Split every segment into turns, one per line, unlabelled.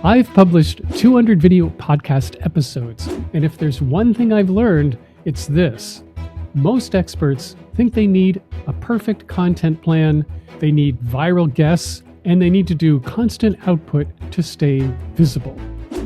I've published 200 video podcast episodes, and if there's one thing I've learned, it's this. Most experts think they need a perfect content plan, they need viral guests, and they need to do constant output to stay visible.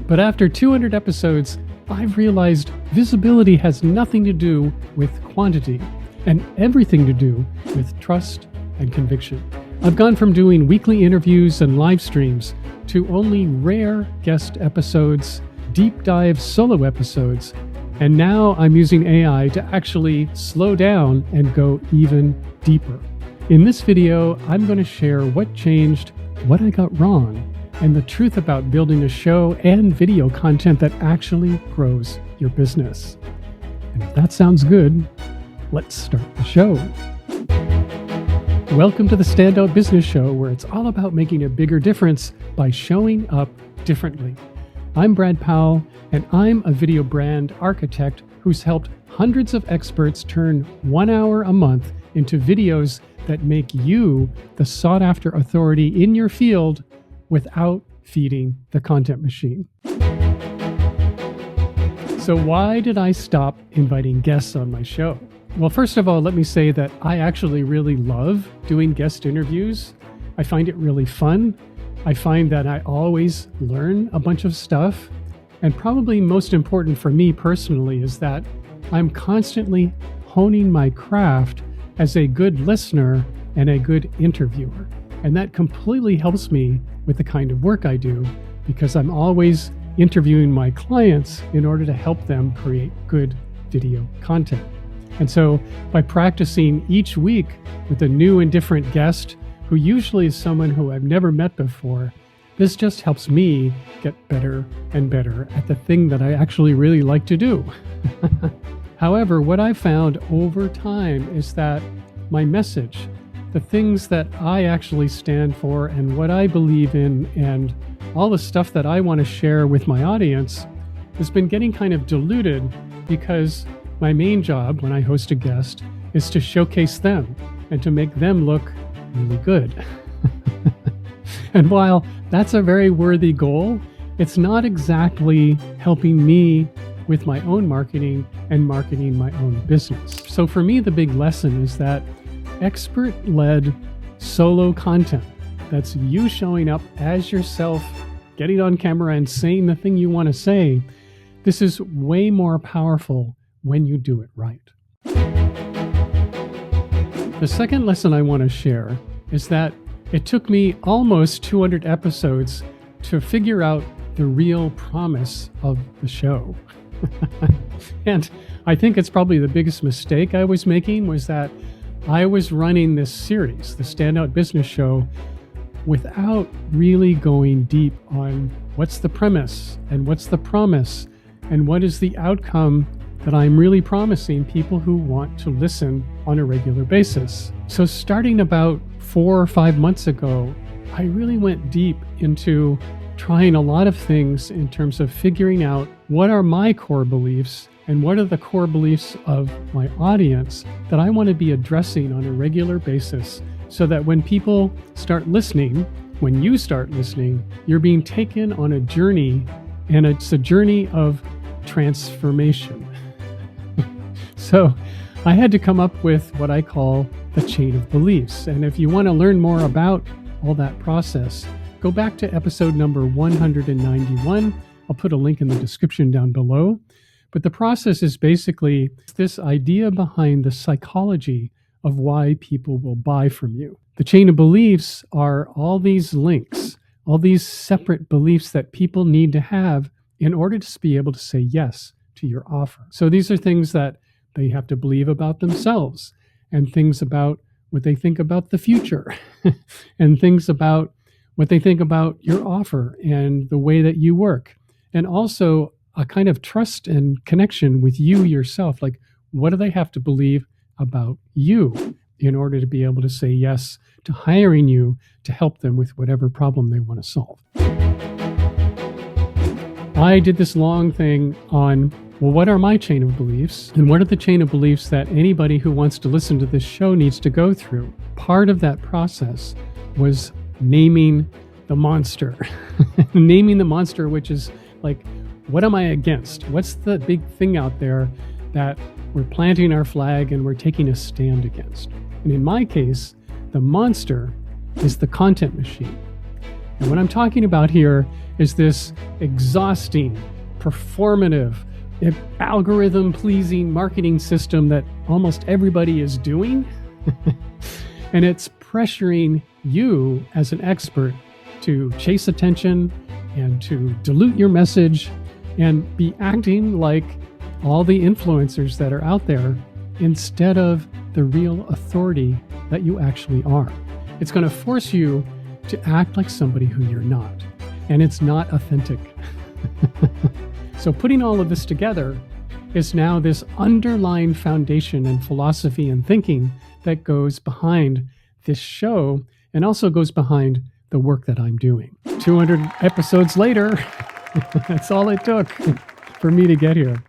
But after 200 episodes, I've realized visibility has nothing to do with quantity and everything to do with trust and conviction. I've gone from doing weekly interviews and live streams to only rare guest episodes, deep dive solo episodes, and now I'm using AI to actually slow down and go even deeper. In this video, I'm going to share what changed, what I got wrong, and the truth about building a show and video content that actually grows your business. And if that sounds good, let's start the show. Welcome to the Standout Business Show, where it's all about making a bigger difference by showing up differently. I'm Brad Powell, and I'm a video brand architect who's helped hundreds of experts turn 1 hour a month into videos that make you the sought-after authority in your field without feeding the content machine. So why did I stop inviting guests on my show? Well, first of all, let me say that I actually really love doing guest interviews. I find it really fun. I find that I always learn a bunch of stuff. And probably most important for me personally is that I'm constantly honing my craft as a good listener and a good interviewer. And that completely helps me with the kind of work I do because I'm always interviewing my clients in order to help them create good video content. And so by practicing each week with a new and different guest, who usually is someone who I've never met before, this just helps me get better and better at the thing that I actually really like to do. However, what I've found over time is that my message, the things that I actually stand for and what I believe in and all the stuff that I want to share with my audience has been getting kind of diluted because my main job when I host a guest is to showcase them and to make them look really good. And while that's a very worthy goal, it's not exactly helping me with my own marketing and marketing my own business. So for me, the big lesson is that expert-led solo content, that's you showing up as yourself, getting on camera and saying the thing you want to say, this is way more powerful when you do it right. The second lesson I want to share is that it took me almost 200 episodes to figure out the real promise of the show. And I think it's probably the biggest mistake I was making was that I was running this series, the Standout Business Show, without really going deep on what's the premise and what's the promise and what is the outcome that I'm really promising people who want to listen on a regular basis. So starting about 4 or 5 months ago, I really went deep into trying a lot of things in terms of figuring out what are my core beliefs and what are the core beliefs of my audience that I want to be addressing on a regular basis so that when people start listening, when you start listening, you're being taken on a journey, and it's a journey of transformation. So I had to come up with what I call the chain of beliefs. And if you want to learn more about all that process, go back to episode number 191. I'll put a link in the description down below. But the process is basically this idea behind the psychology of why people will buy from you. The chain of beliefs are all these links, all these separate beliefs that people need to have in order to be able to say yes to your offer. So these are things that they have to believe about themselves and things about what they think about the future and things about what they think about your offer and the way that you work. And also a kind of trust and connection with you yourself. Like, what do they have to believe about you in order to be able to say yes to hiring you to help them with whatever problem they want to solve? I did this long thing on, well, what are my chain of beliefs? And what are the chain of beliefs that anybody who wants to listen to this show needs to go through? Part of that process was naming the monster, naming the monster, which is like, what am I against? What's the big thing out there that we're planting our flag and we're taking a stand against? And in my case, the monster is the content machine. And what I'm talking about here is this exhausting, performative, algorithm-pleasing marketing system that almost everybody is doing. And it's pressuring you as an expert to chase attention and to dilute your message and be acting like all the influencers that are out there instead of the real authority that you actually are. It's going to force you to act like somebody who you're not, and it's not authentic. So putting all of this together is now this underlying foundation and philosophy and thinking that goes behind this show and also goes behind the work that I'm doing. 200 episodes later, that's all it took for me to get here.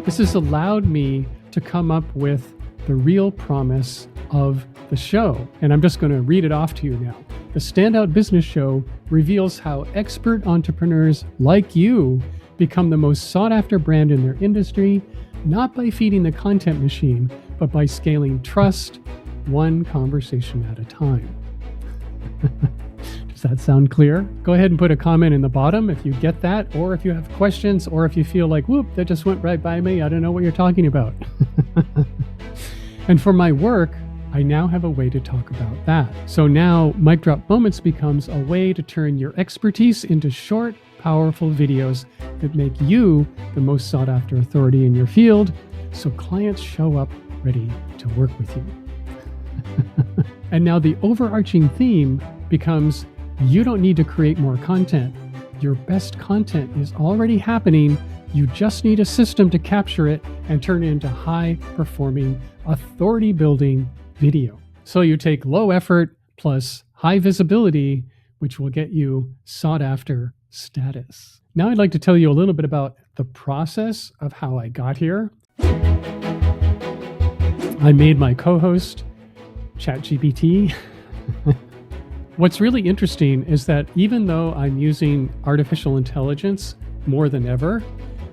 This has allowed me to come up with the real promise of the show. And I'm just going to read it off to you now. The Standout Business Show reveals how expert entrepreneurs like you become the most sought-after brand in their industry, not by feeding the content machine, but by scaling trust one conversation at a time. Does that sound clear? Go ahead and put a comment in the bottom if you get that, or if you have questions, or if you feel like, whoop, that just went right by me. I don't know what you're talking about. And for my work, I now have a way to talk about that. So now Mic Drop Moments becomes a way to turn your expertise into short, powerful videos that make you the most sought after authority in your field, so clients show up ready to work with you. And now the overarching theme becomes, you don't need to create more content. Your best content is already happening. You just need a system to capture it and turn it into high-performing, authority-building video. So you take low effort plus high visibility, which will get you sought-after status. Now I'd like to tell you a little bit about the process of how I got here. I made my co-host, Chat GPT. What's really interesting is that even though I'm using artificial intelligence more than ever,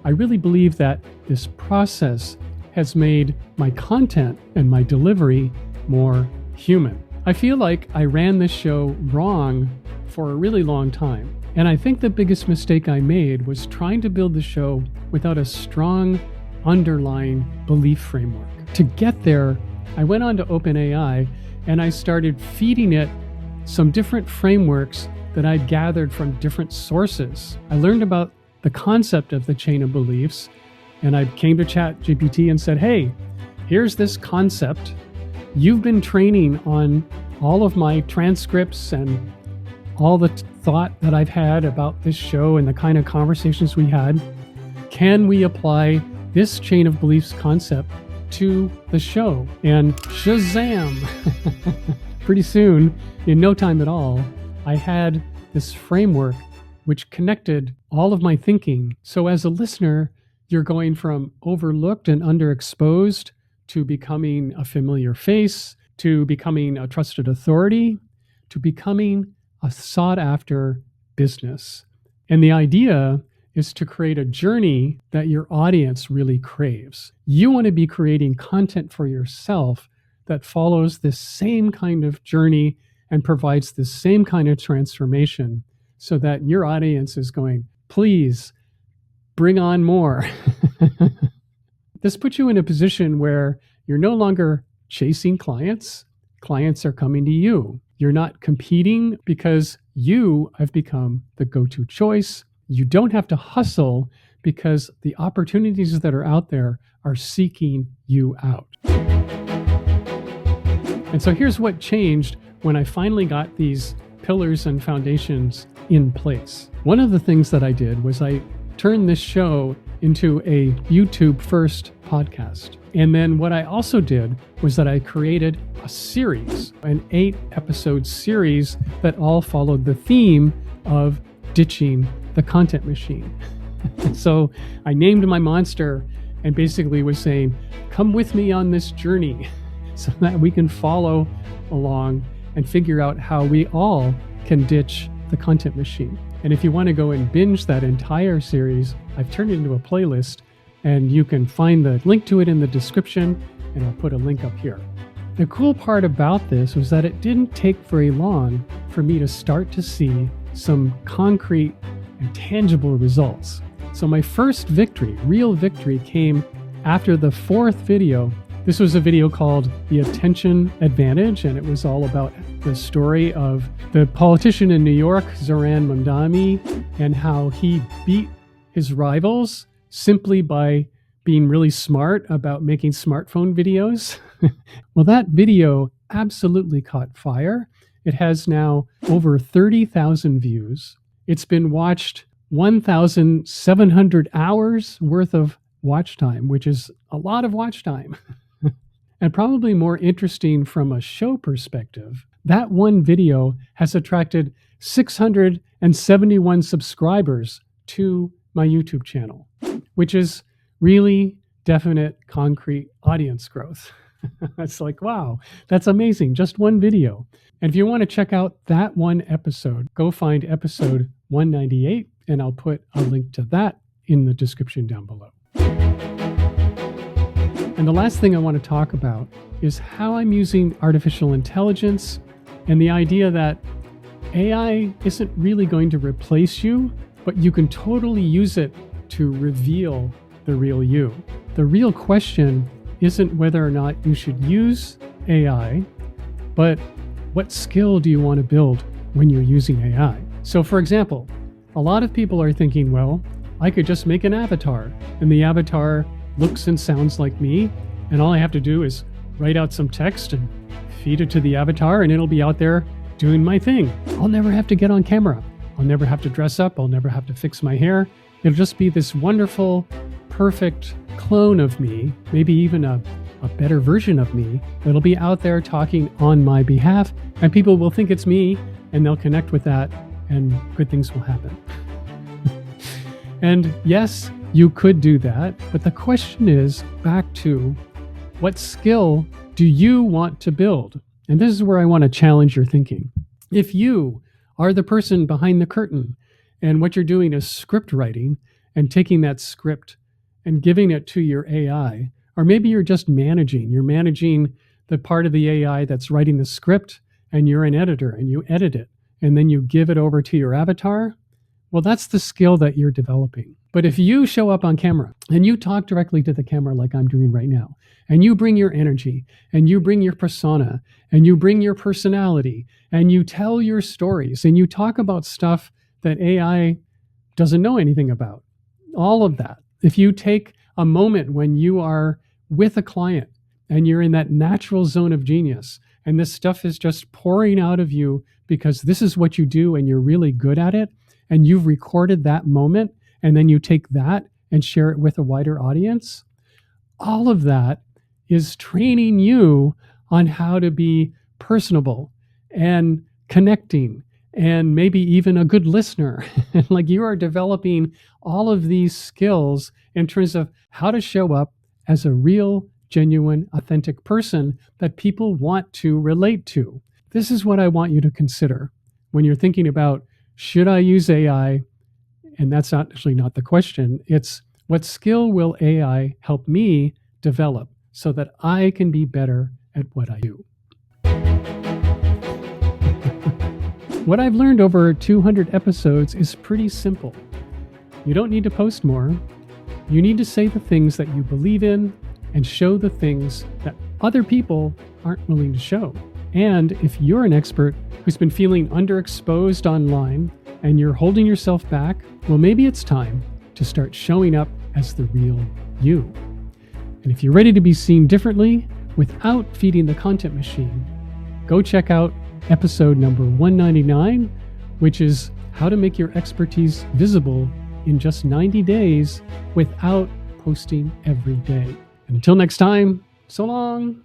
I really believe that this process has made my content and my delivery more human. I feel like I ran this show wrong for a really long time. And I think the biggest mistake I made was trying to build the show without a strong underlying belief framework. To get there, I went on to OpenAI and I started feeding it some different frameworks that I'd gathered from different sources. I learned about the concept of the chain of beliefs, and I came to Chat GPT and said, hey, here's this concept. You've been training on all of my transcripts and all the thought that I've had about this show and the kind of conversations we had. Can we apply this chain of beliefs concept to the show? And shazam! Pretty soon, in no time at all, I had this framework which connected all of my thinking. So as a listener, you're going from overlooked and underexposed to becoming a familiar face, to becoming a trusted authority, to becoming a sought-after business. And the idea is to create a journey that your audience really craves. You want to be creating content for yourself that follows this same kind of journey and provides the same kind of transformation so that your audience is going, please bring on more. This puts you in a position where you're no longer chasing clients. Clients are coming to you. You're not competing because you have become the go-to choice. You don't have to hustle because the opportunities that are out there are seeking you out. And so here's what changed when I finally got these pillars and foundations in place. One of the things that I did was I turned this show into a YouTube first podcast. And then what I also did was that I created a series, an 8-episode series that all followed the theme of ditching the content machine. So I named my monster and basically was saying, come with me on this journey so that we can follow along and figure out how we all can ditch the content machine. And if you want to go and binge that entire series, I've turned it into a playlist, and you can find the link to it in the description, and I'll put a link up here. The cool part about this was that it didn't take very long for me to start to see some concrete and tangible results. So my first victory, real victory, came after the fourth video. This was a video called The Attention Advantage, and it was all about the story of the politician in New York, Zoran Mamdani, and how he beat his rivals simply by being really smart about making smartphone videos. Well, that video absolutely caught fire. It has now over 30,000 views. It's been watched 1,700 hours worth of watch time, which is a lot of watch time. And probably more interesting from a show perspective, that one video has attracted 671 subscribers to my YouTube channel, which is really definite, concrete audience growth. It's like, wow, that's amazing. Just one video. And if you want to check out that one episode, go find episode 198, and I'll put a link to that in the description down below. And the last thing I want to talk about is how I'm using artificial intelligence and the idea that AI isn't really going to replace you, but you can totally use it to reveal the real you. The real question isn't whether or not you should use AI, but what skill do you want to build when you're using AI? So for example, a lot of people are thinking, well, I could just make an avatar, and the avatar looks and sounds like me, and all I have to do is write out some text and feed it to the avatar, and it'll be out there doing my thing. I'll never have to get on camera. I'll never have to dress up. I'll never have to fix my hair. It'll just be this wonderful, perfect clone of me, maybe even a better version of me, that'll be out there talking on my behalf, and people will think it's me, and they'll connect with that, and good things will happen. And yes, you could do that, but the question is back to what skill do you want to build? And this is where I want to challenge your thinking. If you are the person behind the curtain and what you're doing is script writing and taking that script and giving it to your AI, or maybe you're just you're managing the part of the AI that's writing the script, and you're an editor and you edit it and then you give it over to your avatar, well, that's the skill that you're developing. But if you show up on camera and you talk directly to the camera like I'm doing right now, and you bring your energy, and you bring your persona, and you bring your personality, and you tell your stories, and you talk about stuff that AI doesn't know anything about, all of that. If you take a moment when you are with a client and you're in that natural zone of genius, and this stuff is just pouring out of you because this is what you do and you're really good at it, and you've recorded that moment, and then you take that and share it with a wider audience, all of that is training you on how to be personable and connecting and maybe even a good listener. Like, you are developing all of these skills in terms of how to show up as a real, genuine, authentic person that people want to relate to. This is what I want you to consider when you're thinking about, should I use AI? And that's actually not the question. It's, what skill will AI help me develop so that I can be better at what I do? What I've learned over 200 episodes is pretty simple. You don't need to post more. You need to say the things that you believe in and show the things that other people aren't willing to show. And if you're an expert who's been feeling underexposed online and you're holding yourself back, well, maybe it's time to start showing up as the real you. And if you're ready to be seen differently without feeding the content machine, go check out episode number 199, which is how to make your expertise visible in just 90 days without posting every day. And until next time, so long.